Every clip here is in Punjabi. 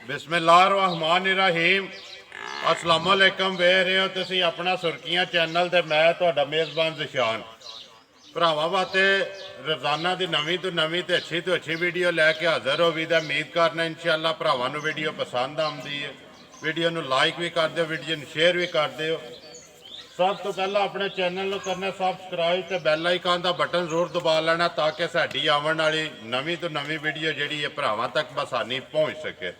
बिस्मिल्लाहिर्रहमानिर्रहीम अस्सलाम वालेकुम। ਵੇਖ ਰਹੇ ਹੋ ਤੁਸੀਂ ਆਪਣਾ ਸੁਰਖੀਆਂ ਚੈਨਲ ਤੇ ਮੈਂ ਤੁਹਾਡਾ ਮੇਜ਼ਬਾਨ ਜ਼ਸ਼ਾਨ। ਭਰਾਵਾਂ ਵਾਸਤੇ ਰੋਜ਼ਾਨਾ ਦੀ ਨਵੀਂ ਤੋਂ ਨਵੀਂ ਤੇ ਅੱਛੀ ਤੋਂ ਅੱਛੀ ਵੀਡੀਓ ਲੈ ਕੇ ਹਾਜ਼ਰ ਹੋ ਵੀ ਦਾ ਉਮੀਦ ਕਰਨਾ ਇਨਸ਼ਾਅੱਲਾ ਭਰਾਵਾਂ ਨੂੰ ਵੀਡੀਓ ਪਸੰਦ ਆਉਂਦੀ ਹੈ। ਵੀਡੀਓ ਨੂੰ ਲਾਈਕ ਵੀ ਕਰ ਦਿਓ, ਵੀਡੀਓ ਨੂੰ ਸ਼ੇਅਰ ਵੀ ਕਰ ਦਿਓ। ਸਭ ਤੋਂ ਪਹਿਲਾਂ ਆਪਣੇ ਚੈਨਲ ਨੂੰ ਕਰਨਾ ਸਬਸਕ੍ਰਾਈਬ ਤੇ ਬੈਲ ਆਈਕਨ ਦਾ ਬਟਨ ਜ਼ਰੂਰ ਦਬਾ ਲੈਣਾ ਤਾਂ ਕਿ ਸਾਡੀ ਆਉਣ ਵਾਲੀ ਨਵੀਂ ਤੋਂ ਨਵੀਂ ਵੀਡੀਓ ਜਿਹੜੀ ਹੈ ਭਰਾਵਾਂ ਤੱਕ ਬਸਾਨੀ ਪਹੁੰਚ ਸਕੇ।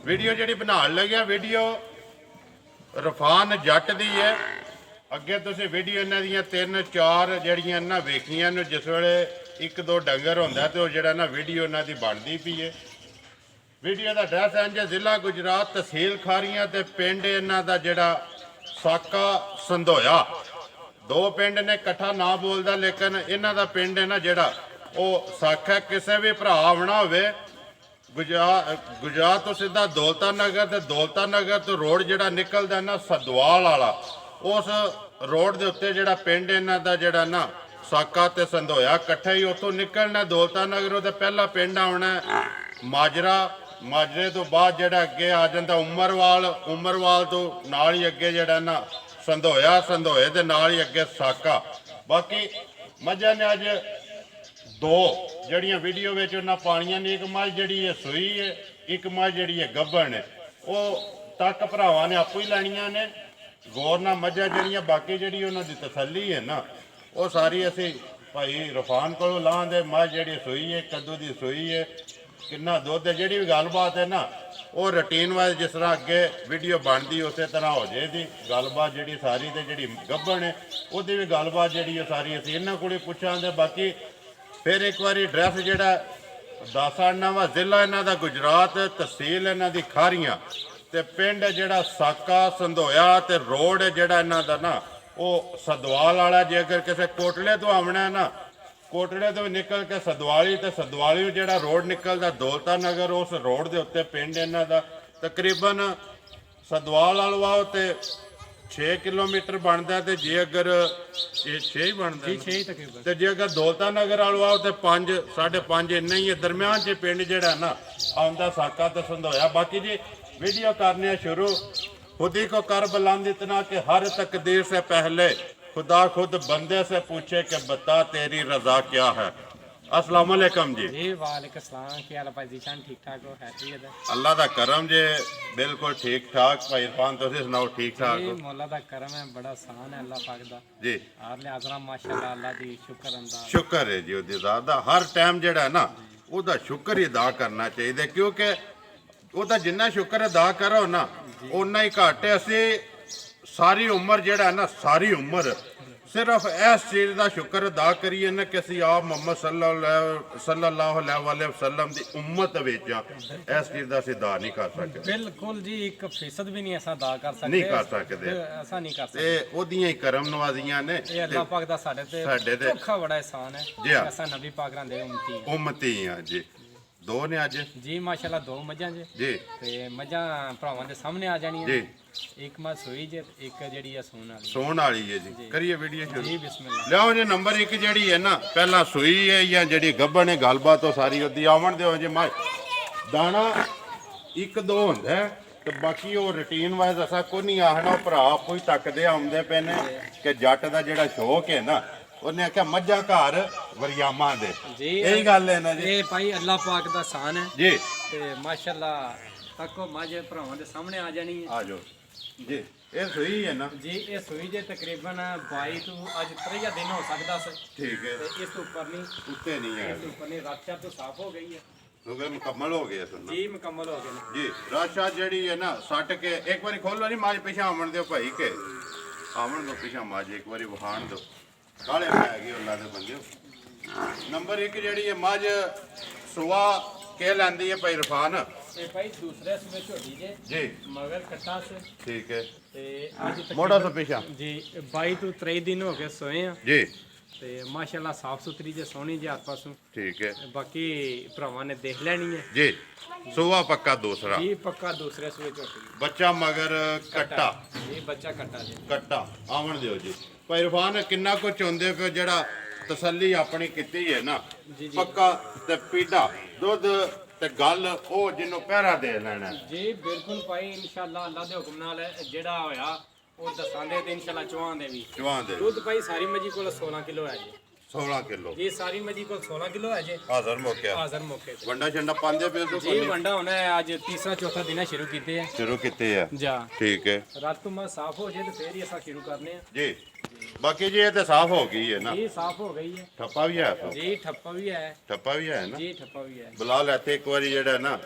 ਵੀਡੀਓ ਜਿਹੜੀ ਬਣਾਉਣ ਲੱਗਿਆ ਵੀਡੀਓ ਰਫਾਨ ਜੱਟ ਦੀ ਹੈ। ਅੱਗੇ ਤੁਸੀਂ ਵੀਡੀਓ ਇਹਨਾਂ ਦੀਆਂ 3-4 ਜਿਹੜੀਆਂ ਨਾ ਵੇਖੀਆਂ ਨੂੰ ਜਿਸ ਵੇਲੇ 1-2 ਡੰਗਰ ਹੁੰਦਾ ਤੇ ਉਹ ਜਿਹੜਾ ਨਾ ਵੀਡੀਓ ਇਹਨਾਂ ਦੀ ਬਣਦੀ ਪਈ ਹੈ। ਵੀਡੀਓ ਦਾ ਐਡਰੈਸ ਹੈ ਜੀ ਜ਼ਿਲ੍ਹਾ ਗੁਜਰਾਤ, ਤਹਿਸੀਲ ਖਾਰੀਆਂ ਤੇ ਪਿੰਡ ਇਹਨਾਂ ਦਾ ਜਿਹੜਾ ਸਾਕਾ ਸੰਧੋਇਆ। 2 ਪਿੰਡ ਨੇ ਇਕੱਠਾ ਨਾ ਬੋਲਦਾ ਲੇਕਿਨ ਇਹਨਾਂ ਦਾ ਪਿੰਡ ਹੈ ਨਾ ਜਿਹੜਾ ਉਹ ਸਾਖਾ। ਕਿਸੇ ਵੀ ਭਰਾ ਆਉਣਾ ਹੋਵੇ ਗੁਜਰਾਤ ਤੋਂ ਸਿੱਧਾ ਦੌਲਤਾ ਨਗਰ ਤੇ ਦੌਲਤਾ ਨਗਰ ਤੋਂ ਰੋਡ ਜਿਹੜਾ ਨਿਕਲਦਾ ਨਾ ਸਦਵਾਲ ਵਾਲਾ, ਉਸ ਰੋਡ ਦੇ ਉੱਤੇ ਜਿਹੜਾ ਪਿੰਡ ਇਹਨਾਂ ਦਾ ਜਿਹੜਾ ਨਾ ਸਾਕਾ ਤੇ ਸੰਧੋਇਆ ਇਕੱਠੇ ਹੀ ਉੱਥੋਂ ਨਿਕਲਣਾ ਦੌਲਤਾ ਨਗਰ। ਉਹਦੇ ਪਹਿਲਾ ਪਿੰਡ ਆਉਣਾ ਮਾਜਰਾ। ਮਾਜਰੇ ਤੋਂ ਬਾਅਦ ਜਿਹੜਾ ਅੱਗੇ ਆ ਜਾਂਦਾ ਉਮਰਵਾਲ ਤੋਂ ਨਾਲ ਹੀ ਅੱਗੇ ਜਿਹੜਾ ਨਾ ਸੰਧੋਇਆ, ਸੰਧੋਏ ਦੇ ਨਾਲ ਹੀ ਅੱਗੇ ਸਾਕਾ। ਬਾਕੀ ਮੱਝਾਂ ਨੇ ਅੱਜ 2 ਜਿਹੜੀਆਂ ਵੀਡੀਓ ਵਿੱਚ ਉਹਨਾਂ ਪਾਣੀਆਂ ਨੇ। ਇੱਕ ਮੱਝ ਜਿਹੜੀ ਹੈ ਸੂਈ ਹੈ, ਇੱਕ ਮੱਝ ਜਿਹੜੀ ਹੈ ਗੱਭਣ ਹੈ। ਉਹ ਤੱਕ ਭਰਾਵਾਂ ਨੇ ਆਪੋ ਹੀ ਲੈਣੀਆਂ ਨੇ ਗੌਰ ਨਾਲ ਮੱਝਾਂ ਜਿਹੜੀਆਂ। ਬਾਕੀ ਜਿਹੜੀ ਉਹਨਾਂ ਦੀ ਤਸੱਲੀ ਹੈ ਨਾ ਉਹ ਸਾਰੀ ਅਸੀਂ ਭਾਈ ਰਫਾਨ ਕੋਲੋਂ ਲਾਂਦੇ। ਮੱਝ ਜਿਹੜੀ ਸੂਈ ਹੈ, ਕਦੋਂ ਦੀ ਸੂਈ ਹੈ, ਕਿੰਨਾ ਦੁੱਧ ਹੈ, ਜਿਹੜੀ ਵੀ ਗੱਲਬਾਤ ਹੈ ਨਾ ਉਹ ਰੂਟੀਨ ਵਾਈਜ਼ ਜਿਸ ਤਰ੍ਹਾਂ ਅੱਗੇ ਵੀਡੀਓ ਬਣਦੀ ਉਸੇ ਤਰ੍ਹਾਂ ਹੋ ਜਾਏਗੀ ਗੱਲਬਾਤ ਜਿਹੜੀ ਸਾਰੀ। ਤੇ ਜਿਹੜੀ ਗੱਭਣ ਹੈ ਉਹਦੀ ਵੀ ਗੱਲਬਾਤ ਜਿਹੜੀ ਉਹ ਸਾਰੀ ਅਸੀਂ ਇਹਨਾਂ ਕੋਲੇ ਪੁੱਛਾਂਗੇ। ਬਾਕੀ ਫਿਰ ਇੱਕ ਵਾਰੀ ਐਡਰੈਸ ਜਿਹੜਾ ਦੱਸ ਆਣਾ ਵਾ। ਜ਼ਿਲ੍ਹਾ ਇਹਨਾਂ ਦਾ ਗੁਜਰਾਤ, ਤਹਿਸੀਲ ਇਹਨਾਂ ਦੀ ਖਾਰੀਆਂ ਤੇ ਪਿੰਡ ਜਿਹੜਾ ਸਾਕਾ ਸੰਧੋਇਆ ਤੇ ਰੋਡ ਜਿਹੜਾ ਇਹਨਾਂ ਦਾ ਨਾ ਉਹ ਸਦਵਾਲ ਵਾਲਾ। ਜੇ ਅਗਰ ਕਿਸੇ ਕੋਟਲੇ ਤੋਂ ਆਉਣਾ ਨਾ, ਕੋਟਲੇ ਤੋਂ ਨਿਕਲ ਕੇ ਸਦਵਾਲੀ ਤੇ ਸਦਵਾਲੀ ਜਿਹੜਾ ਰੋਡ ਨਿਕਲਦਾ ਦੌਲਤਾ ਨਗਰ, ਉਸ ਰੋਡ ਦੇ ਉੱਤੇ ਪਿੰਡ ਇਹਨਾਂ ਦਾ ਤਕਰੀਬਨ ਸਦਵਾਲ ਵਾਲਵਾ ਤੇ 6 ਕਿਲੋਮੀਟਰ ਬਣਦਾ। ਤੇ ਜੇ ਅਗਰ 6 ਹੀ ਬਣਦਾ ਤਕਰੀਬਨ, ਤੇ ਜੇ ਅਗਰ ਦੌਲਤਾ ਨਗਰ ਵਾਲਵਾ ਤੇ 5-5.5 ਇੰਨਾ ਹੀ ਹੈ। ਦਰਮਿਆਨ 'ਚ ਪਿੰਡ ਜਿਹੜਾ ਨਾ ਆਉਂਦਾ ਸਾਕਾ ਤੇ ਸੰਧੋਇਆ। ਬਾਕੀ ਜੀ वीडियो करने शुरू। खुदी को कर बुलंद इतना कि हर तकदीर से पहले खुदा खुद बंदे से पूछे कि बता तेरी रजा क्या है। अस्सलाम वालेकुम जी। जी वालेकुम सलाम। क्या हाल भाई जीशान? ठीक ठाक हो? हैसियत है? अल्लाह दा करम जे बिल्कुल ठीक ठाक। भाई इरफान तुसी सुनाओ ठीक ठाक हो? जी मौला दा करम है, बड़ा आसान है अल्लाह पाक दा जी। आरले आजरा माशाअल्लाह अल्लाह दी शुक्र अंदाज शुक्र है जी ओदी ज़ात दा। हर टाइम जेड़ा ना ओदा शुक्र ही अदा करना चाहिए क्योंकि ਉਹਦਾ ਜਿੰਨਾ ਸ਼ੁਕਰ ਅਦਾ ਕਰੋ ਨਾ ਓਨਾ ਹੀ ਘੱਟ ਹੈ। ਅਸੀਂ ਸਾਰੀ ਉਮਰ ਜਿਹੜਾ ਨਾ ਸਾਰੀ ਉਮਰ ਸਿਰਫ ਇਸ ਚੀਜ਼ ਦਾ ਸ਼ੁਕਰ ਅਦਾ ਕਰੀਏ ਨਾ ਕਿ ਅਸੀਂ ਆਪ ਮੁਹੰਮਦ ਸੱਲੱਲਾਹੁ ਅਲੈਹਿ ਵਸੱਲਮ ਦੀ ਉਮਤ ਵਿੱਚ ਆ। ਇਸ ਚੀਜ਼ ਦਾ ਅਸੀਂ ਅਦਾ ਨਹੀਂ ਕਰ ਸਕਦੇ ਬਿਲਕੁਲ ਜੀ। 1% ਵੀ ਨਹੀਂ ਅਸਾਂ ਅਦਾ ਕਰ ਸਕਦੇ, ਨਹੀਂ ਕਰ ਸਕਦੇ। ਅਸਾਂ ਨਹੀਂ ਕਰ ਸਕਦੇ। ਤੇ ਉਹਦੀਆਂ ਹੀ ਕਰਮ ਨਵਾਜ਼ੀਆਂ ਨੇ। ਇਹ ਅੱਲਾਹ ਪਾਕ ਦਾ ਸਾਡੇ ਤੇ ਧੋਖਾ ਬੜਾ ਇਹਸਾਨ ਹੈ ਜੀ। ਅਸਾਂ ਨਬੀ ਪਾਕ ਰਾਂ ਦੇ ਉਮਤੀ ਆ ਜੀ। 2 ਨੇ ਅੱਜ ਜੀ ਮਾਸ਼ਾਅੱਲਾ 2 ਮੱਝਾਂ ਜੀ। ਤੇ ਮੱਝਾਂ ਭਰਾਵਾਂ ਦੇ ਸਾਹਮਣੇ ਆ ਜਾਣੀਆਂ ਜੀ। ਇੱਕ ਮੱਝ ਸੂਈ ਜੇ, ਇੱਕ ਜਿਹੜੀ ਆ ਸੂਣ ਵਾਲੀ ਹੈ ਜੀ। ਕਰੀਏ ਵੀਡੀਓ ਸ਼ੁਰੂ ਜੀ ਬਿਸਮਿਲ੍ਲਾ। ਲਿਆਓ ਜੀ ਨੰਬਰ 1 ਜਿਹੜੀ ਹੈ ਨਾ ਪਹਿਲਾਂ ਸੂਈ ਹੈ ਜਾਂ ਜਿਹੜੀ ਗੱਭਣ ਹੈ ਗੱਲਬਾਤ ਉਹ ਸਾਰੀ ਉਹਦੀ ਆਵਣ ਦਿਓ ਜੀ। ਮੱਝ ਦਾਣਾ 1-2 ਹੁੰਦਾ ਤੇ ਬਾਕੀ ਉਹ ਰੂਟੀਨ ਵਾਈਜ਼ ਅਸਾਂ ਕੋਈ ਨਹੀਂ ਆਖਣਾ। ਉਹ ਭਰਾ ਕੋਈ ਤੱਕਦੇ ਆਉਂਦੇ ਪਏ ਨੇ ਕਿ ਜੱਟ ਦਾ ਜਿਹੜਾ ਸ਼ੌਕ ਹੈ ਨਾ ਉਹਨੇ ਆਖਿਆ ਮੱਝਾਂ ਘਰ ਵਰਿਆਮਾਂ ਦੇ। ਜੀ ਇਹੀ ਗੱਲ ਹੈ ਨਾ ਜੀ। ਇਹ ਭਾਈ ਅੱਲਾਹ ਪਾਕ ਦਾ ਸਾਨ ਹੈ ਜੀ। ਤੇ ਮਾਸ਼ਾਅੱਲਾ ਤੱਕੋ ਮੱਝ ਭਰਾਵਾਂ ਦੇ ਸਾਹਮਣੇ ਆ ਜਾਣੀ ਹੈ। ਆ ਜਾਓ ਜੀ। ਇਹ ਸੂਈ ਹੈ ਨਾ ਜੀ। ਇਹ ਸੂਈ ਜੇ ਤਕਰੀਬਨ 22 ਤੋਂ ਅੱਜ 23 ਦਿਨ ਹੋ ਸਕਦਾ ਸੀ। ਠੀਕ ਹੈ। ਤੇ ਇਸ ਤੋਂ ਉੱਪਰ ਨਹੀਂ, ਉੱਤੇ ਨਹੀਂ ਹੈ। ਇਸ ਤੋਂ ਉੱਪਰ ਨਹੀਂ। ਰਾਖਿਆ ਤੋਂ ਸਾਫ਼ ਹੋ ਗਈ ਹੈ ਕਿਉਂਕਿ ਮੁਕੰਮਲ ਹੋ ਗਿਆ ਸੁਣਨਾ ਜੀ। ਮੁਕੰਮਲ ਹੋ ਗਏ ਨੇ ਜੀ। ਰਾਸ਼ਾ ਜਿਹੜੀ ਹੈ ਨਾ ਸੱਟ ਕੇ ਇੱਕ ਵਾਰੀ ਖੋਲੋ ਨਹੀਂ ਮੱਝ ਪਿਛਾ ਆਵਣ ਦਿਓ ਭਾਈ ਕੇ ਆਵਣ ਦਿਓ ਪਿਛਾ ਮੱਝ ਇੱਕ ਵਾਰੀ ਵਿਖਾਣ ਦਿਓ। ਕਾਲੇ ਪੈ ਗਏ ਅੱਲਾ ਦੇ ਬੰਦਿਓ। ਨੰਬਰ 1 ਜਿਹੜੀ ਹੈ ਮੱਝ ਸੁਆ ਕੇ ਲੈਂਦੀ ਹੈ ਭਾਈ ਇਰਫਾਨ। ਇਹ ਭਾਈ ਦੂਸਰੇ ਸੂਬੇ ਝੋਟੀ ਜੇ ਜੀ। ਮਗਰ ਕੱਟਾ ਸੇ ਠੀਕ ਹੈ। ਤੇ ਅੱਜ ਮੋੜਾ ਤੋਂ ਪਿਛਾ ਜੀ 22 ਤੋਂ 23 ਦਿਨ ਹੋ ਗਏ ਸੋਏ ਆ ਜੀ। ਤੇ ਮਾਸ਼ਾਅੱਲਾ ਸਾਫ ਸੁਥਰੀ ਜੇ ਸੋਹਣੀ ਜੇ ਹੱਥ ਪਾਸੋਂ। ਠੀਕ ਹੈ। ਬਾਕੀ ਭਰਾਵਾਂ ਨੇ ਦੇਖ ਲੈਣੀ ਹੈ ਜੀ। ਸੁਆ ਪੱਕਾ ਦੂਸਰਾ ਜੀ। ਪੱਕਾ ਦੂਸਰੇ ਸੂਬੇ ਝੋਟੀ ਬੱਚਾ ਮਗਰ ਕੱਟਾ। ਇਹ ਬੱਚਾ ਕੱਟਾ ਜੀ। ਕੱਟਾ ਆਵਣ ਦਿਓ ਜੀ। ਭਾਈ ਇਰਫਾਨ ਕਿੰਨਾ ਕੁ ਚਾਹੁੰਦੇ ਪਏ ਜਿਹੜਾ ਤਸੱਲੀ ਆਪਣੀ ਕੀਤੀ ਹੈ ਨਾ ਪੱਕਾ ਤੇ ਪੀੜਾ ਦੁੱਧ ਤੇ ਗੱਲ ਉਹ ਜਿਹਨੂੰ ਪਹਿਰਾ ਦੇ ਲੈਣਾ। ਜੀ ਬਿਲਕੁਲ ਭਾਈ, ਇਨਸ਼ਾਅੱਲਾ ਅੱਲਾ ਦੇ ਹੁਕਮ ਨਾਲ ਜਿਹੜਾ ਹੋਇਆ ਉਹ ਦੱਸਾਂਗੇ ਤੇ ਇਨਸ਼ਾਅੱਲਾ ਚਵਾਂ ਦੇ ਵੀ। ਚਵਾਂ ਦੇ ਦੁੱਧ ਭਾਈ ਸਾਰੀ ਮੱਝੀ ਕੋਲ 16 ਕਿਲੋ ਹੈ ਜੀ। 16 ਕਿਲੋ ਜੀ ਸਾਰੀ ਮੱਝੀ ਕੋਲ 16 ਕਿਲੋ ਹੈ ਜੀ। ਹਾਜ਼ਰ ਮੌਕਿਆ ਹਾਜ਼ਰ ਮੌਕੇ ਤੇ ਵੰਡਾ ਛੰਡਾ ਪਾਉਂਦੇ ਪਏ ਸੋ ਜੀ ਵੰਡਾ ਹੋਣਾ ਹੈ, ਅੱਜ ਤੀਸਰਾ ਚੌਥਾ ਦਿਨ ਸ਼ੁਰੂ ਕੀਤੇ ਹੈ। ਸ਼ੁਰੂ ਕੀਤੇ ਆ ਜਾ ਠੀਕ ਹੈ ਰਾਤ ਤੋਂ ਮਾ ਸਾਫ਼ ਹੋ ਜੇ ਤੇ ਫੇਰ ਹੀ ਅਸਾਂ ਸ਼ੁਰੂ ਕਰਨੇ ਆ ਜੀ। ਬਾਕੀ ਜੀ ਇਹ ਤੇ ਸਾਫ਼ ਹੋ ਗਈ ਹੈ ਨਾ, ਜੀ ਸਾਫ਼ ਹੋ ਗਈ ਹੈ ਠੱਪਾ ਵੀ ਹੈ ਸੋ ਜੀ। ਠੱਪਾ ਵੀ ਹੈ ਠੱਪਾ ਵੀ ਹੈ ਨਾ। ਜੀ, ਠੱਪਾ ਵੀ ਹੈ ਬਲਾਲ ਇੱਥੇ ਇੱਕ ਵਾਰੀ ਜਿਹੜਾ ਨਾ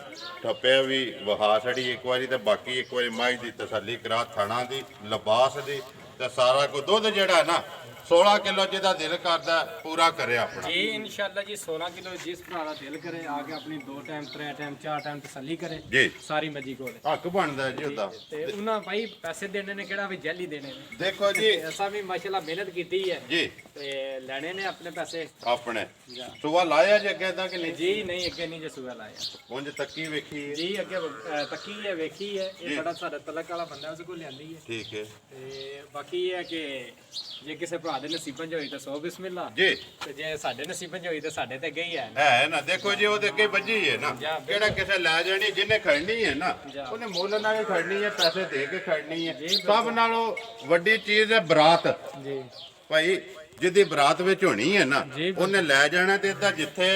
ਠੱਪਿਆ ਵੀ ਵਹਾ ਛੜੀ ਇੱਕ ਵਾਰੀ ਤੇ ਬਾਕੀ ਇੱਕ ਵਾਰੀ ਮਾਈ ਦੀ ਤਸੱਲੀ ਕਰਾ, ਥਣਾ ਦੀ ਲਿਬਾਸ ਦੀ ਤੇ ਸਾਰਾ ਕੁਝ। ਦੁੱਧ ਜਿਹੜਾ ਨਾ 16 ਕਿਲੋ ਜਿਹਦਾ ਦਿਲ ਕਰਦਾ ਪੂਰਾ ਕਰੇ ਆਪਣਾ ਜੀ ਇਨਸ਼ਾਅੱਲਾ ਜੀ। 16 ਕਿਲੋ ਜਿਸ ਭਰਾ ਦਾ ਦਿਲ ਕਰੇ ਆ ਕੇ ਆਪਣੀ 2 ਟਾਈਮ 3 ਟਾਈਮ 4 ਟਾਈਮ ਤਸੱਲੀ ਕਰੇ ਜੀ। ਸਾਰੀ ਮੱਝੀ ਕੋਲ ਹੱਕ ਬਣਦਾ ਜੀ ਉਹਦਾ। ਤੇ ਉਹਨਾਂ ਭਾਈ ਪੈਸੇ ਦੇਣੇ ਨੇ ਕਿਹੜਾ ਵੀ ਜੈਲੀ ਦੇਣੇ ਨੇ। ਦੇਖੋ ਜੀ ਅਸਾਂ ਵੀ ਮਾਸ਼ਾਅੱਲਾ ਮਿਹਨਤ ਕੀਤੀ ਹੈ ਜੀ ਤੇ ਲੈਣੇ ਨੇ ਆਪਣੇ ਪੈਸੇ। ਆਪਣੇ ਸੁਬਾ ਲਾਇਆ ਜੀ ਅੱਗੇ ਤੱਕ ਨਹੀਂ ਜੀ ਨਹੀਂ, ਅੱਗੇ ਨਹੀਂ ਜੇ ਸੁਗਾ ਲਾਇਆ। ਉਂਝ ਤੱਕੀ ਵੇਖੀ ਹੈ ਜੀ ਅੱਗੇ ਤੱਕੀ ਹੈ, ਵੇਖੀ ਹੈ। ਇਹ ਬੜਾ ਸਾਡਾ ਤਲਕ ਵਾਲਾ ਬੰਦਾ ਉਸ ਕੋਲ ਲਿਆਂਦੀ ਹੈ। ਠੀਕ ਹੈ ਤੇ ਬਾਕੀ ਇਹ ਹੈ ਕਿ ਜੇ ਕਿਸੇ ਭਰਾ ਦੇ ਨਸੀਬਾਂ 'ਚ ਹੋਈ ਤਾਂ 100 ਬਿਸਮਿਲ੍ਲਾ, ਜੀ। ਤੇ ਜੇ ਸਾਡੇ ਨਸੀਬਾਂ 'ਚ ਹੋਈ ਤਾਂ ਸਾਡੇ ਤੇ ਗਈ ਹੈ। ਹੈ ਨਾ, ਦੇਖੋ ਜੀ ਉਹਦੇ ਅੱਗੇ ਵੱਜੀ ਹੈ ਨਾ। ਜਾ, ਕਿਹੜਾ ਕਿਸੇ ਲੈ ਜਾਣੀ, ਜਿਹਨੇ ਖੜਨੀ ਹੈ ਨਾ ਜਾ। ਉਹਨੇ ਮੁੱਲ ਨਾਲ ਹੀ ਖੜਨੀ ਹੈ, ਪੈਸੇ ਦੇ ਕੇ ਖੜਨੀ ਹੈ। ਜੀ, ਸਭ ਨਾਲੋਂ ਵੱਡੀ ਚੀਜ਼ ਹੈ ਬਰਾਤ। ਜੀ ਭਾਈ ਜਿਹਦੀ ਬਰਾਤ ਵਿੱਚ ਹੋਣੀ ਹੈ ਨਾ ਜੀ। ਉਹਨੇ ਲੈ ਜਾਣਾ ਤੇ ਇਹਦਾ ਜਿੱਥੇ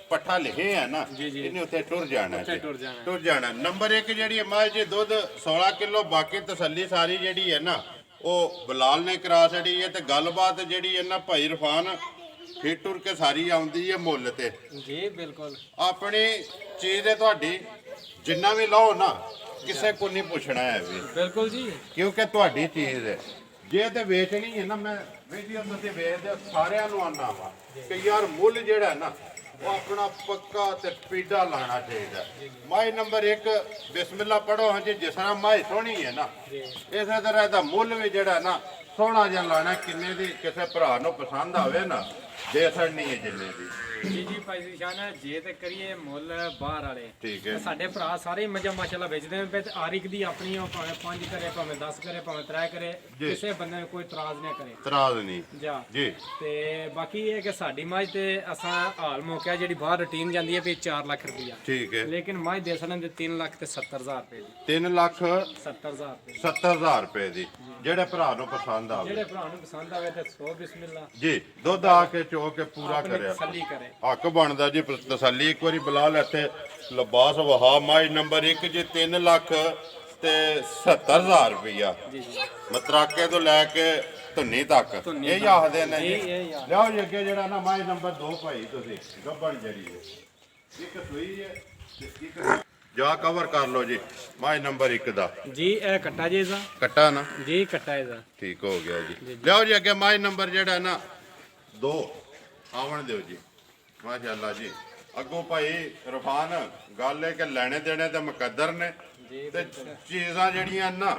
ਪੱਠਾ ਲਿਖੇ ਆ ਨਾ ਜੀ, ਜੀ। ਇਹਨੇ ਉੱਥੇ ਟੁਰ ਜਾਣਾ ਉੱਥੇ ਜੀ। ਟੁਰ ਜਾਣਾ। ਟੁਰ ਜਾਣਾ। ਨੰਬਰ 1 ਜਿਹੜੀ ਹੈ ਮੱਝ ਜੀ, ਦੁੱਧ 16 ਕਿਲੋ। ਬਾਕੀ ਤਸੱਲੀ ਸਾਰੀ ਜਿਹੜੀ ਹੈ ਨਾ ਉਹ ਬਲਾਲ ਨੇ ਕਰਾ ਛੜੀ ਹੈ। ਤੇ ਗੱਲਬਾਤ ਜਿਹੜੀ ਹੈ ਨਾ ਭਾਈ ਇਰਫਾਨ ਫਿਰ ਟੁਰ ਕੇ ਸਾਰੀ ਆਉਂਦੀ ਹੈ ਮੁੱਲ ਤੇ। ਜੀ ਬਿਲਕੁਲ ਆਪਣੀ ਚੀਜ਼ ਹੈ ਤੁਹਾਡੀ, ਜਿੰਨਾ ਵੀ ਲਓ ਨਾ ਕਿਸੇ ਕੋ ਨਹੀਂ ਪੁੱਛਣਾ ਹੈ ਵੀ, ਬਿਲਕੁਲ ਜੀ। ਕਿਉਂਕਿ ਤੁਹਾਡੀ ਚੀਜ਼ ਹੈ। ਜੇ ਤੇ ਵੇਚਣੀ ਹੈ ਨਾ, ਮੈਂ ਵੀਡੀਓ ਤੁਸੀਂ ਵੇਚਦੇ ਸਾਰਿਆਂ ਨੂੰ ਆਨਾ ਵਾ ਕਿ ਯਾਰ ਮੁੱਲ ਜਿਹੜਾ ਨਾ ਉਹ ਆਪਣਾ ਪੱਕਾ ਤੇ ਪੀਡਾ ਲਾਣਾ ਚਾਹੀਦਾ। ਮਾਈ ਨੰਬਰ 1 ਬਿਸਮਿਲ੍ਲਾ ਪੜੋ। ਹਾਂਜੀ, ਜਿਸ ਤਰ੍ਹਾਂ ਮਾਈ ਸੋਹਣੀ ਹੈ ਨਾ ਇਸੇ ਤਰ੍ਹਾਂ ਦਾ ਮੁੱਲ ਵੀ ਜਿਹੜਾ ਨਾ ਸੋਹਣਾ ਜਿਹਾ ਲਾਣਾ। ਕਿੰਨੇ ਦੀ ਕਿਸੇ ਭਰਾ ਨੂੰ ਪਸੰਦ ਆਵੇ ਨਾ ਦੇ ਛੜਨੀ ਹੈ ਜਿੰਨੇ ਦੀ। ਜੀ ਜੀ ਭਾਈ ਨਿਸ਼ਾਨ, ਜੇ ਤੇ ਕਰੀਏ ਮੁੱਲ ਬਾਹਰ ਵਾਲੇ ਠੀਕ ਹੈ ਸਾਡੇ ਭਰਾ ਸਾਰੇ ਮੱਝਾਂ ਮਾਸ਼ਾਅੱਲਾ ਵੇਚਦੇ ਨੇ। ਤੇ ਹਰ ਇੱਕ ਦੀ ਆਪਣੀ ਉਹ ਭਾਵੇਂ 5 ਕਰੇ, ਭਾਵੇਂ 10 ਕਰੇ, ਭਾਵੇਂ 3 ਕਰੇ, ਕਿਸੇ ਬੰਦੇ ਨੂੰ ਕੋਈ ਇਤਰਾਜ਼ ਨਾ ਕਰੇ। ਇਤਰਾਜ਼ ਨਹੀਂ ਜਾ ਜੀ। ਤੇ ਬਾਕੀ ਇਹ ਕਿ ਸਾਡੀ ਮੱਝ ਤੇ ਅਸਾਂ ਹਾਲ ਮੌਕਿਆ ਜਿਹੜੀ ਬਾਹਰ ਰੁਟੀਨ ਜਾਂਦੀ ਹੈ ਵੀ 4 ਲੱਖ ਰੁਪਈਆ, ਠੀਕ ਹੈ। ਲੇਕਿਨ ਮੱਝ ਦੇ ਸਨ ਦੇ 3 ਲੱਖ ਤੇ 70,000 ਰੁਪਏ ਦੀ। 3 ਲੱਖ 70,000 ਰੁਪਏ 70,000 ਰੁਪਏ ਦੀ, ਜਿਹੜੇ ਭਰਾ ਨੂੰ ਪਸੰਦ ਆਵੇ ਜਿਹੜੇ ਭਰਾ ਨੂੰ ਪਸੰਦ ਆਵੇ ਤੇ 100 ਬਿਸਮਿਲ੍ਲਾ ਜੀ। ਦੁੱਧ ਆ ਕੇ ਚੋ ਕੇ ਪੂਰਾ ਆਪਣੀ ਕਰਿਆ ਤਸੱਲੀ ਕਰੇ। ਹੱਕ ਬਣਦਾ ਜੀ ਤਸੱਲੀ। ਇੱਕ ਵਾਰੀ ਬਲਾਲ ਇੱਥੇ ਲਿਬਾਸ ਵਹਾ। ਮਾਈ ਨੰਬਰ 1 ਜੀ 3 ਲੱਖ ਤੇ 70,000 ਰੁਪਈਆ ਜੀ ਜੀ ਮਤਰਾਕੇ ਤੋਂ ਲੈ ਕੇ ਧੁੰਨੀ ਤੱਕ ਧੁੰਨੀ ਇਹ ਤੱਕ। ਆਖਦੇ ਨੇ ਜੀ, ਜੀ। ਇਹ ਆਖਦੇ। ਲਿਆਓ ਜੀ ਅੱਗੇ ਜਿਹੜਾ ਨਾ ਮਾਈ ਨੰਬਰ 2 ਭਾਈ ਤੁਸੀਂ ਗੱਬਣ ਜਿਹੜੀ ਹੈ ਇੱਕ ਸੂਈ ਹੈ ਤੇ ਇੱਕ ਜਾ ਕਵਰ ਕਰ ਲਓ ਜੀ। ਮਾਈ ਨੰਬਰ 1 ਦਾ ਜੀ ਇਹ ਕੱਟਾ ਜੀ ਇਹਦਾ। ਕੱਟਾ ਨਾ ਜੀ ਕੱਟਾ ਇਹਦਾ। ਠੀਕ ਹੋ ਗਿਆ ਜੀ। ਲਿਆਓ ਜੀ ਅੱਗੇ ਮਾਈ ਨੰਬਰ ਜਿਹੜਾ ਨਾ 2 ਆਵਣ ਦਿਓ ਜੀ। ਮਾਸ਼ਾਅੱਲਾ ਜੀ। ਅੱਗੋਂ ਭਾਈ ਰਫਾਨ ਗੱਲ ਹੈ ਕਿ ਲੈਣੇ ਦੇਣੇ ਤੇ ਮੁਕੱਦਰ ਨੇ ਤੇ ਚੀਜ਼ਾਂ ਜਿਹੜੀਆਂ ਨਾ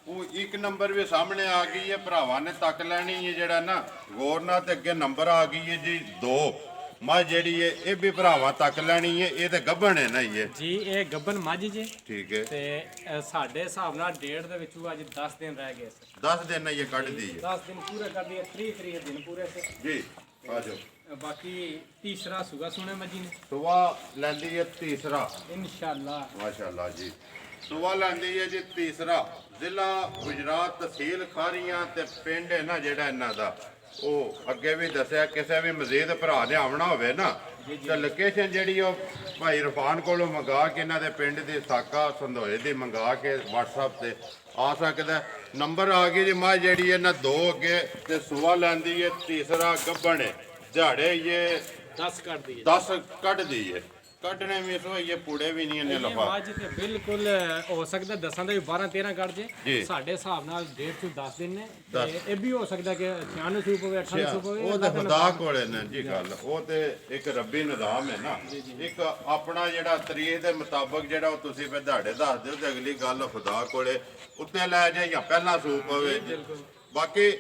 ਉਹ 1 ਨੰਬਰ ਵੀ ਸਾਹਮਣੇ ਆ ਗਈ ਹੈ। ਭਰਾਵਾਂ ਨੇ ਤੱਕ ਲੈਣੀ ਹੈ ਜਿਹੜਾ ਨਾ ਗੌਰ ਨਾਲ। ਤੇ ਅੱਗੇ ਨੰਬਰ ਆ ਗਈ ਹੈ ਜੀ 2। ਮੱਝ ਜਿਹੜੀ ਹੈ ਇਹ ਵੀ ਭਰਾਵਾਂ ਤੱਕ ਲੈਣੀ ਹੈ। ਇਹ ਤੇ ਗੱਭਣ ਹੈ ਨਾ ਇਹ ਜੀ ਇਹ ਗੱਬਨ ਮੱਝ ਜੀ। ਠੀਕ ਹੈ। ਤੇ ਸਾਡੇ ਹਿਸਾਬ ਨਾਲ ਡੇਢ ਦੇ ਵਿੱਚੋਂ ਅੱਜ 10 ਦਿਨ ਰਹਿ ਗਏ ਸੀ। 10 ਦਿਨ ਇਹ ਕੱਢਦੀ ਹੈ 10 ਦਿਨ ਪੂਰੇ ਕਰਦੀ ਹੈ। 3 ਦਿਨ ਪੂਰੇ ਸੇ। ਜੀ। ਆ ਜਾਓ। ਬਾਕੀ ਤੀਸਰਾ ਸੁਗਾ ਸੁਣੇ ਮੱਝੀ ਨੇ ਸੁਬਾ ਲੈਂਦੀ ਹੈ ਤੀਸਰਾ ਇਨਸ਼ਾਅੱਲਾ। ਮਾਸ਼ਾਅੱਲਾ ਜੀ। ਸੁਬਾ ਲੈਂਦੀ ਹੈ ਜੀ ਤੀਸਰਾ। ਜ਼ਿਲ੍ਹਾ ਗੁਜਰਾਤ, ਤਹਿਸੀਲ ਖਾਰੀਆਂ ਤੇ ਪਿੰਡ ਹੈ ਨਾ ਜਿਹੜਾ ਇਹਨਾਂ ਦਾ ਉਹ ਅੱਗੇ ਵੀ ਦੱਸਿਆ। ਕਿਸੇ ਵੀ ਮਜ਼ੀਦ ਭਰਾ ਨੇ ਆਉਣਾ ਹੋਵੇ ਨਾ ਤਾਂ ਲੋਕੇਸ਼ਨ ਜਿਹੜੀ ਉਹ ਭਾਈ ਇਰਫਾਨ ਕੋਲੋਂ ਮੰਗਾ ਕੇ ਇਹਨਾਂ ਦੇ ਪਿੰਡ ਦੀ ਸਾਕਾ ਸੰਧੋਏ ਦੀ ਮੰਗਾ ਕੇ WhatsApp ਤੇ ਆ ਸਕਦਾ। ਨੰਬਰ ਆ ਗਈ ਜੀ। ਮੱਝ ਜਿਹੜੀ ਹੈ ਨਾ 2 ਅੱਗੇ ਤੇ ਸੁਬਾ ਲੈਂਦੀ ਹੈ ਤੀਸਰਾ ਗੱਭਣ ਹੈ। ਦਿਹਾੜੇ ਇਹ 10 ਕੱਢਦੀ ਹੈ। 10 ਕੱਢਦੀ ਹੈ। ਕੱਢਣੇ ਵੀ ਸੋ ਇਹ ਪੂੜੇ ਵੀ ਨਹੀਂ ਇਹਨੇ ਇਹ ਲਫਾ। ਮੱਝ ਤੇ ਬਿਲਕੁਲ ਹੋ ਸਕਦਾ 10 ਦਾ ਵੀ 12 13 ਕੱਢ ਜੀ। ਜੇ। ਸਾਡੇ ਹਿਸਾਬ ਨਾਲ 1.5 ਤੋਂ 10 ਦਿਨ ਨੇ। ਤੇ ਇਹ ਵੀ ਹੋ ਸਕਦਾ ਕਿ 96 ਸੂਪ ਹੋਵੇ 98 ਸੂਪ ਹੋਵੇ। ਉਹ ਤੇ ਖੁਦਾ ਕੋਲੇ ਨੇ ਜੀ ਗੱਲ। ਉਹ ਤੇ ਇੱਕ ਰੱਬੀ ਨਿਜ਼ਾਮ ਹੈ ਨਾ। ਇੱਕ ਆਪਣਾ ਜਿਹੜਾ ਤਰੀਕ ਦੇ ਮੁਤਾਬਕ ਜਿਹੜਾ ਉਹ ਤੁਸੀਂ ਫਿਰ ਦਿਹਾੜੇ ਦੱਸ ਦਿਓ ਤੇ ਅਗਲੀ ਗੱਲ ਖੁਦਾ ਕੋਲੇ ਉੱਤੇ ਲੈ ਜਾਏ ਜਾਂ ਪਹਿਲਾ ਸੂਪ ਹੋਵੇ। ਬਾਕੀ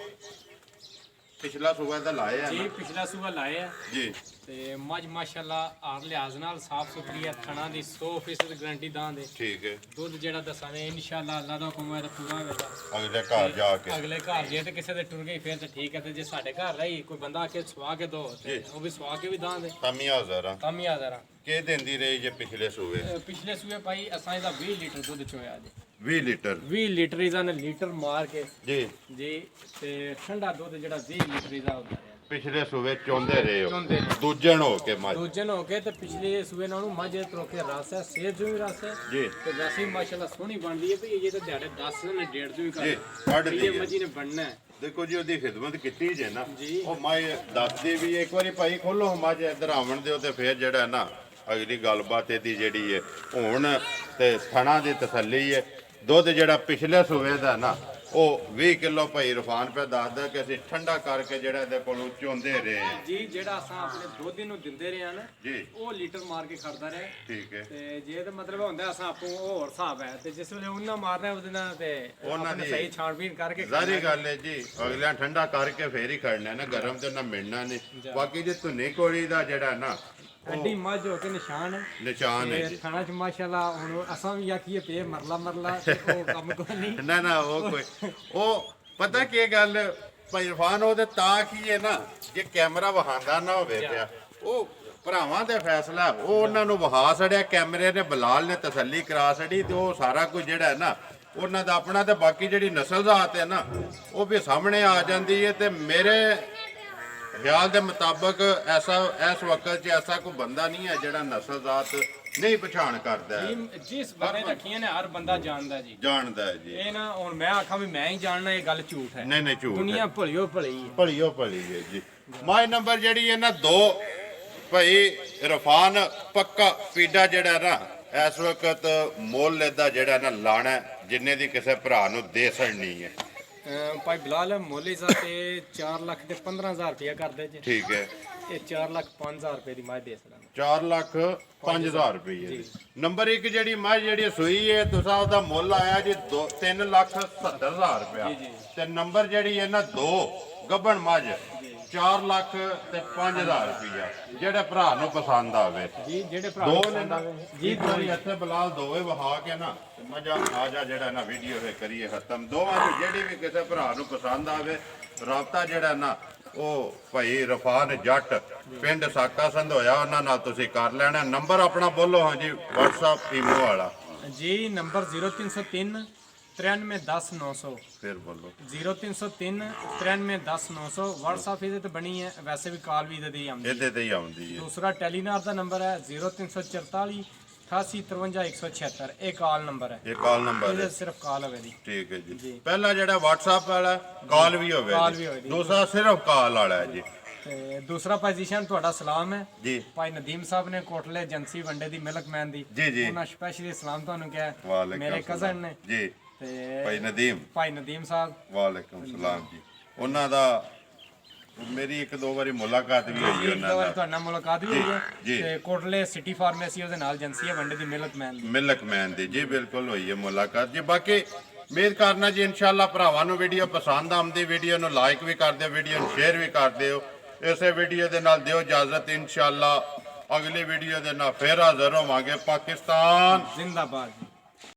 ਪਿਛਲਾ ਸੂਬਾ ਤਾਂ ਲਾਏ ਆ ਜੀ ਨਾ ਪਿਛਲਾ ਸੂਬਾ ਲਾਇਆ ਜੀ। ਤੇ ਮੱਝ ਮਾਸ਼ਾਅੱਲਾ ਹਰ ਲਿਹਾਜ਼ ਨਾਲ ਸਾਫ ਸੁਥਰੀ ਹੈ, ਥਣਾ ਦੀ 100% ਗਾਰੰਟੀ ਦਾਂ ਦੇ। ਠੀਕ ਹੈ। ਦੁੱਧ ਜਿਹੜਾ ਦੱਸਾਂਗੇ ਇਨਸ਼ਾਅੱਲਾ ਅੱਲਾ ਦਾ ਹੁਕਮ ਹੈ ਤਾਂ ਪੂਰਾ ਹੋਵੇਗਾ। ਅਗਲੇ ਘਰ ਜਾ ਕੇ ਅਗਲੇ ਘਰ ਜੇ ਤੇ ਕਿਸੇ ਦੇ ਟੁਰ ਗਈ ਫਿਰ ਤਾਂ ਠੀਕ ਹੈ, ਤੇ ਜੇ ਸਾਡੇ ਘਰ ਰਹੀ ਕੋਈ ਬੰਦਾ ਆ ਕੇ ਸਵਾ ਕੇ ਦੋ ਤੇ ਉਹ ਵੀ ਸਵਾ ਕੇ ਵੀ ਦਾਂ ਦੇ। ਤਾਮੀਆਂ ਹਜ਼ਾਰਾਂ ਕਾਮਯਾਬ ਜ਼ਰਾ ਕੇ ਦਿੰਦੀ ਰਹੀ ਜੇ ਪਿਛਲੇ ਸੂਏ? ਪਿਛਲੇ ਸੂਏ ਭਾਈ ਅਸਾਂ ਇਹਦਾ 20 ਲੀਟਰ ਦੁੱਧ ਚੋਇਆ ਜੀ। 20 ਲੀਟਰ 20 ਲੀਟਰ ਇਹਦਾ ਨੇ ਲੀਟਰ ਮਾਰ ਕੇ ਜੀ ਜੀ, ਤੇ ਠੰਡਾ ਦੁੱਧ ਜਿਹੜਾ 20 ਲੀਟਰ ਇਹਦਾ ਹੁੰਦਾ ਹੈ। ਪਿਛਲੇ ਸੂਏ ਚੋਂਦੇ ਰਹੇ ਹੋ ਚੋਂਦੇ ਨੇ। ਦੂਜਣ ਹੋ ਕੇ ਮੱਝ ਦੂਜਨ ਹੋ ਕੇ ਤੇ ਪਿਛਲੇ ਸੂਏ ਨਾਲੋਂ ਮੱਝ ਤਰੋਕੇ ਰਸ ਹੈ, ਸੇਬ ਜੋ ਵੀ ਰਸ ਹੈ ਜੀ ਤੇ ਵੈਸੇ ਹੀ ਮਾਸ਼ਾਅੱਲਾ ਸੋਹਣੀ ਬਣਦੀ ਹੈ। ਵੀ ਇਹ ਤਾਂ ਦਿਹਾੜੇ 10 ਨੇ 1.5 ਜੋ ਵੀ ਜੀ ਕਰ ਕੱਢਦੀ ਇਹ ਹੈ। ਮੱਝੀ ਨੇ ਬਣਨਾ ਹੈ। ਦੇਖੋ ਜੀ ਉਹਦੀ ਖਿਦਮਤ ਕੀਤੀ ਜੇ ਨਾ, ਜੀ। ਉਹ ਮੱਝ ਦੱਸਦੀ ਵੀ ਇੱਕ ਵਾਰੀ ਭਾਈ ਖੋਲੋ ਮੱਝ ਇੱਧਰ ਆਵਣ ਦਿਓ ਤੇ ਫਿਰ ਜਿਹੜਾ ਨਾ ਅਗਲੀ ਗੱਲਬਾਤ ਇਹਦੀ ਜਿਹੜੀ ਹੈ ਹੁਣ ਤੇ ਥਣਾ ਦੀ ਤਸੱਲੀ ਹੈ। ਦੁੱਧ ਜਿਹੜਾ ਪਿਛਲੇ ਸੂਏ ਦਾ ਨਾ ਉਹ 20 ਕਿਲੋ ਭਾਈ ਰਫਾਨ ਪੇ ਦੱਸਦਾ ਕਿ ਅਸੀਂ ਠੰਡਾ ਕਰਕੇ ਜਿਹੜਾ ਇਹਦੇ ਕੋਲੋਂ ਚੋਂਦੇ ਰਹੇ ਹਾਂ। ਜੀ ਜਿਹੜਾ ਅਸਾਂ ਆਪਣੇ ਦੋਧੀ ਨੂੰ ਦਿੰਦੇ ਰਹੇ ਹਨ ਜੀ ਉਹ ਲੀਟਰ ਮਾਰ ਕੇ ਖੜਦਾ ਰਿਹਾ। ਠੀਕ ਹੈ। ਤੇ ਜੇ ਤਾਂ ਮਤਲਬ ਹੁੰਦਾ ਅਸਾਂ ਆਪੋ ਉਹ ਹੋਰ ਹਿਸਾਬ ਹੈ, ਤੇ ਜਿਸ ਵੇਲੇ ਉਹਨਾਂ ਮਾਰਨਾ ਉਹਦੇ ਨਾਲ ਤੇ ਉਹਨਾਂ ਆਪਣੇ ਦੀ ਸਹੀ ਛਾਣਬੀਨ ਕਰਕੇ ਜ਼ਾਰੀ ਗੱਲ ਹੈ ਜੀ, ਅਗਲਿਆਂ ਠੰਡਾ ਕਰਕੇ ਫੇਰ ਹੀ ਖੜਨਾ ਨਾ, ਗਰਮ ਤੇ ਨਾ ਮਿਲਣਾ ਨਹੀਂ। ਬਾਕੀ ਜੇ ਧੁੰਨੀ ਕੋਲੀ ਦਾ ਜਿਹੜਾ ਨਾ ਐਡੀ ਮੱਝ ਹੋ ਕੇ ਨਿਸ਼ਾਨ ਹੈ ਨਿਸ਼ਾਨ ਹੈ ਤੇ ਜੀ। ਖਾਣਾ ਚ ਮਾਸ਼ਾਅੱਲਾ ਹੁਣ ਅਸਾਂ ਵੀ ਆਖੀਏ ਪੇ ਮਰਲਾ ਤੇ ਉਹ ਕੰਮ ਕੋਈ ਨਹੀਂ। ਨਾ ਨਾ ਉਹ ਕੋਈ ਉਹ ਪਤਾ ਕੀ ਗੱਲ ਭਾਈ ਇਰਫਾਨ ਉਹਦੇ ਤਾਂ ਕੀ ਹੈ ਨਾ, ਜੇ ਕੈਮਰਾ ਵਹਾਉਂਦਾ ਨਾ ਹੋਵੇ ਪਿਆ ਉਹ ਭਰਾਵਾਂ ਦਾ ਫੈਸਲਾ, ਉਹ ਉਹਨਾਂ ਨੂੰ ਵਹਾ ਛੜਿਆ ਕੈਮਰੇ ਨੇ, ਬਲਾਲ ਨੇ ਤਸੱਲੀ ਕਰਾ ਛੜੀ ਤੇ ਉਹ ਸਾਰਾ ਕੁਝ ਜਿਹੜਾ ਹੈ ਨਾ ਉਹਨਾਂ ਦਾ ਆਪਣਾ। ਤੇ ਬਾਕੀ ਜਿਹੜੀ ਨਸਲਜ਼ਾਤ ਹੈ ਨਾ ਉਹ ਵੀ ਸਾਹਮਣੇ ਆ ਜਾਂਦੀ ਹੈ। ਤੇ ਮੇਰੇ ਖਿਆਲ ਦੇ ਮੁਤਾਬਕ ਐਸਾ ਇਸ ਵਕਤ 'ਚ ਐਸਾ ਕੋਈ ਬੰਦਾ ਨਹੀਂ ਹੈ ਜਿਹੜਾ ਨਸਲਜ਼ਾਤ ਨਹੀਂ ਪਛਾਣ ਕਰਦਾ ਹੈ। ਜਿਸ ਬੰਦੇ ਰੱਖੀਆਂ ਨੇ ਹਰ ਬੰਦਾ ਜਾਣਦਾ ਜੀ, ਜਾਣਦਾ ਹੈ ਜੀ। ਇਹ ਨਾ ਹੁਣ ਮੈਂ ਆਖਾਂ ਵੀ ਮੈਂ ਹੀ ਜਾਣਨਾ, ਇਹ ਗੱਲ ਝੂਠ ਹੈ। ਨਹੀਂ ਨਹੀਂ ਝੂਠ ਦੁਨੀਆ ਭਲਿਓ ਭਲੀ ਹੈ। ਭਲੀਓ ਭਲੀ ਹੈ ਜੀ। ਮਾਈ ਨੰਬਰ ਜਿਹੜੀ ਹੈ ਨਾ 2 ਭਾਈ ਰਫਾਨ ਪੱਕਾ ਪੀਡਾ ਜਿਹੜਾ ਨਾ ਇਸ ਵਕਤ ਮੁੱਲ ਦਾ ਜਿਹੜਾ ਨਾ ਲਾਣਾ ਜਿੰਨੇ ਦੀ ਕਿਸੇ ਭਰਾ ਨੂੰ ਦੇ ਸੜਨੀ ਹੈ। ਭਾਈ ਬਲਾਲ ਮੋਲੀ ਸਾਹਿਬ ਤੇ 4 ਲੱਖ ਤੇ 15,000 ਰੁਪਇਆ ਕਰਦੇ ਜੀ। ਠੀਕ ਹੈ। ਇਹ 4 ਲੱਖ 5,000 ਰੁਪਏ ਦੀ ਮੱਝ ਦੇ ਸਕਦਾ। 4 ਲੱਖ 5,000 ਰੁਪਏ। ਨੰਬਰ 1 ਜਿਹੜੀ ਮੱਝ ਜਿਹੜੀ ਸੂਈ ਹੈ ਤੁਸਾਂ ਉਹਦਾ ਮੁੱਲ ਆਇਆ ਜੀ 3 ਲੱਖ 70,000 ਰੁਪਇਆ। ਤੇ ਨੰਬਰ ਜਿਹੜੀ ਹੈ ਨਾ 2 ਗੱਬਣ ਮੱਝ 4 ਲੱਖ ਤੇ 5,000 ਰੁਪਇਆ। ਜਿਹੜੇ ਭਰਾ ਨੂੰ ਪਸੰਦ ਆਵੇ ਜੀ, ਜਿਹੜੇ ਭਰਾ ਦੋ ਨੂੰ ਨੇ ਪਸੰਦ ਨਾ ਆਵੇ ਜੀ ਦੋਰੀ ਇੱਥੇ ਬਲਾਲ ਦੋਵੇਂ ਵਹਾ ਕੇ ਨਾ ਤੇ ਮਜ਼ਾ ਆ ਜਾ ਜਿਹੜਾ ਨਾ ਵੀਡੀਓ ਫੇ ਕਰੀਏ ਖਤਮ। ਦੋਵਾਂ ਚ ਜਿਹੜੀ ਵੀ ਕਿਸੇ ਭਰਾ ਨੂੰ ਪਸੰਦ ਆਵੇ ਰਾਬਤਾ ਜਿਹੜਾ ਨਾ ਉਹ ਭਾਈ ਰਫਾਨ ਜੱਟ ਪਿੰਡ ਸਾਕਾ ਸੰਧੋਇਆ ਉਹਨਾਂ ਨਾਲ ਤੁਸੀਂ ਕਰ ਲੈਣਾ। ਨੰਬਰ ਆਪਣਾ ਬੋਲੋ। ਹਾਂਜੀ WhatsApp ਈਮੋ ਵਾਲਾ ਜੀ ਨੰਬਰ 0303 9310 ਫਿਰ ਬੋਲੋ। 0303 9310 WhatsApp ਇਹਦੇ ਤੇ ਬਣੀ ਹੈ, ਵੈਸੇ ਵੀ ਕਾਲ ਵੀ ਇਹਦੇ ਤੇ ਹੀ ਆਉਂਦੀ ਹੈ। ਇਹਦੇ ਤੇ ਹੀ ਆਉਂਦੀ ਹੈ। ਦੂਸਰਾ ਟੈਲੀਨਾਰ ਦਾ ਨੰਬਰ ਹੈ 0344 8853 176। ਇਹ ਕਾਲ ਨੰਬਰ ਹੈ, ਇਹ ਕਾਲ ਨੰਬਰ ਇਹਦੇ ਹੈ। ਸਿਰਫ ਕਾਲ ਹੋਵੇ ਦੀ। ਠੀਕ ਹੈ ਜੀ। ਪਹਿਲਾ ਜਿਹੜਾ WhatsApp ਵਾਲਾ ਕਾਲ ਵੀ ਹੋਵੇ ਕਾਲ ਜੀ। ਵੀ ਹੋਵੇ। ਦੂਸਰਾ ਸਿਰਫ ਕਾਲ ਵਾਲਾ ਹੈ ਜੀ। ਤੇ ਦੂਸਰਾ ਪੋਜੀਸ਼ਨ ਤੁਹਾਡਾ ਸਲਾਮ ਹੈ ਜੀ ਭਾਈ ਨਦੀਮ ਸਾਹਿਬ ਨੇ ਕੋਟਲੇ ਏਜੰਸੀ ਵੰਡੇ ਦੀ ਮਿਲਕਮੈਨ ਦੀ। ਜੀ ਜੀ ਉਹਨਾਂ ਸਪੈਸ਼ਲੀ ਸਲਾਮ ਤੁਹਾਨੂੰ ਕਿਹਾ। ਵਾਲੇਕੁਮ ਮੇਰੇ ਕਜ਼ਨ ਨੇ ਜੀ ਤੇ ਭਾਈ ਨਦੀਮ। ਭਾਈ ਨਦੀਮ ਸਾਹਿਬ ਵਾਲੇਕੁਮ ਸਲਾਮ ਜੀ। ਉਹਨਾਂ ਦਾ ਮੇਰੀ 1-2 ਵਾਰੀ ਮੁਲਾਕਾਤ ਵੀ ਹੋਈ ਉਹਨਾਂ ਇੱਕ ਵਾਰ ਨਾਲ। ਤੁਹਾਡੇ ਨਾਲ ਮੁਲਾਕਾਤ ਵੀ ਹੋਈ ਜੀ। ਹੈ ਤੇ ਕੋਟਲੇ ਸਿਟੀ ਫਾਰਮੇਸੀ ਉਹਦੇ ਨਾਲ ਏਜੰਸੀ ਹੈ ਵੰਡੇ ਦੀ ਮਿਲਕਮੈਨ ਦੀ। ਮਿਲਕਮੈਨ ਦੀ ਜੀ ਬਿਲਕੁਲ ਹੋਈ ਹੈ ਮੁਲਾਕਾਤ ਜੀ। ਬਾਕੀ ਉਮੀਦ ਕਰਨਾ ਜੀ ਇਨਸ਼ਾਅੱਲਾ ਭਰਾਵਾਂ ਨੂੰ ਵੀਡੀਓ ਪਸੰਦ ਆਉਂਦੀ, ਵੀਡੀਓ ਨੂੰ ਲਾਈਕ ਵੀ ਕਰ ਦਿਓ, ਵੀਡੀਓ ਨੂੰ ਸ਼ੇਅਰ ਵੀ ਕਰ ਦਿਓ। ਇਸੇ ਵੀਡੀਓ ਦੇ ਨਾਲ ਦਿਓ ਇਜਾਜ਼ਤ। ਇਨਸ਼ਾਅੱਲਾ ਅਗਲੀ ਵੀਡੀਓ ਦੇ ਨਾਲ ਫੇਰ ਹਾਜ਼ਰ ਹੋਵਾਂਗੇ। ਪਾਕਿਸਤਾਨ ਜ਼ਿੰਦਾਬਾਦ।